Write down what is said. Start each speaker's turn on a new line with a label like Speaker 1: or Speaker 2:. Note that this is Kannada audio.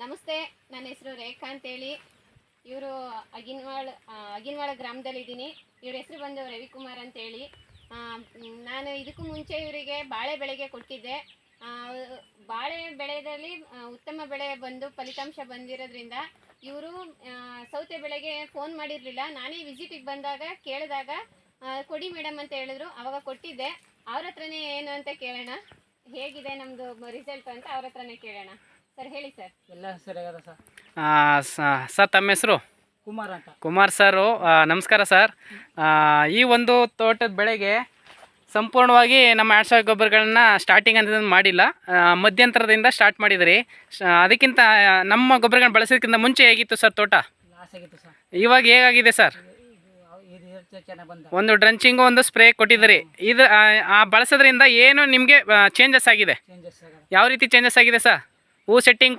Speaker 1: ನಮಸ್ತೆ, ನನ್ನ ಹೆಸರು ರೇಖಾ ಅಂತೇಳಿ. ಇವರು ಅಗಿನ್ವಾಳ ಗ್ರಾಮದಲ್ಲಿದ್ದೀನಿ. ಇವ್ರ ಹೆಸರು ಬಂದು ರವಿಕುಮಾರ್ ಅಂತೇಳಿ. ನಾನು ಇದಕ್ಕೂ ಮುಂಚೆ ಇವರಿಗೆ ಬಾಳೆ ಬೆಳೆಗೆ ಕೊಟ್ಟಿದ್ದೆ. ಬಾಳೆ ಬೆಳೆಯಲ್ಲಿ ಉತ್ತಮ ಬೆಳೆ ಬಂದು ಫಲಿತಾಂಶ ಬಂದಿರೋದ್ರಿಂದ ಇವರು ಸೌತೆ ಬೆಳೆಗೆ ಫೋನ್ ಮಾಡಿರಲಿಲ್ಲ. ನಾನೇ ವಿಸಿಟಿಗೆ ಬಂದಾಗ ಕೇಳಿದಾಗ ಕೊಡಿ ಮೇಡಮ್ ಅಂತ ಹೇಳಿದ್ರು. ಆವಾಗ ಕೊಟ್ಟಿದ್ದೆ. ಅವ್ರ ಹತ್ರನೇ ಏನು ಅಂತ ಕೇಳೋಣ, ಹೇಗಿದೆ ನಮ್ಮದು ರಿಸಲ್ಟ್ ಅಂತ ಅವ್ರ ಹತ್ರನೇ ಕೇಳೋಣ. ಸರ್ ಹೇಳಿ ಸರ್.
Speaker 2: ಎಲ್ಲ ಸರಿಯಾಗದ ಸರ್.
Speaker 3: ಸರ್ ತಮ್ಮ ಹೆಸರು?
Speaker 2: ಕುಮಾರ್ ಅಂತ.
Speaker 3: ಕುಮಾರ್ ಸರು, ನಮಸ್ಕಾರ ಸರ್. ಈ ಒಂದು ತೋಟದ ಬೆಳೆಗೆ ಸಂಪೂರ್ಣವಾಗಿ ನಮ್ಮ ಆಡ್ಸಾಳ ಗೊಬ್ಬರಗಳನ್ನ ಸ್ಟಾರ್ಟಿಂಗ್ ಅಂತ ಮಾಡಿಲ್ಲ, ಮಧ್ಯಂತರದಿಂದ ಸ್ಟಾರ್ಟ್ ಮಾಡಿದ್ರಿ. ಅದಕ್ಕಿಂತ ನಮ್ಮ ಗೊಬ್ಬರಗಳನ್ನ ಬಳಸೋದಕ್ಕಿಂತ ಮುಂಚೆ ಹೇಗಿತ್ತು ಸರ್ ತೋಟ?
Speaker 2: ಲಾಸ್ ಆಗಿತ್ತು ಸರ್.
Speaker 3: ಇವಾಗ ಹೇಗಾಗಿದೆ ಸರ್?
Speaker 2: ಚೆನ್ನಾಗಿ ಬಂದ.
Speaker 3: ಒಂದು ಡ್ರಂಚಿಂಗು ಒಂದು ಸ್ಪ್ರೇ ಕೊಟ್ಟಿದ್ದೀರಿ. ಇದು ಬಳಸೋದ್ರಿಂದ ಏನು ನಿಮಗೆ ಚೇಂಜಸ್ ಆಗಿದೆ?
Speaker 2: ಚೇಂಜಸ್ ಆಗಿದೆ.
Speaker 3: ಯಾವ ರೀತಿ ಚೇಂಜಸ್ ಆಗಿದೆ ಸರ್? ಹೂ ಸೆಟ್ಟಿಂಗ್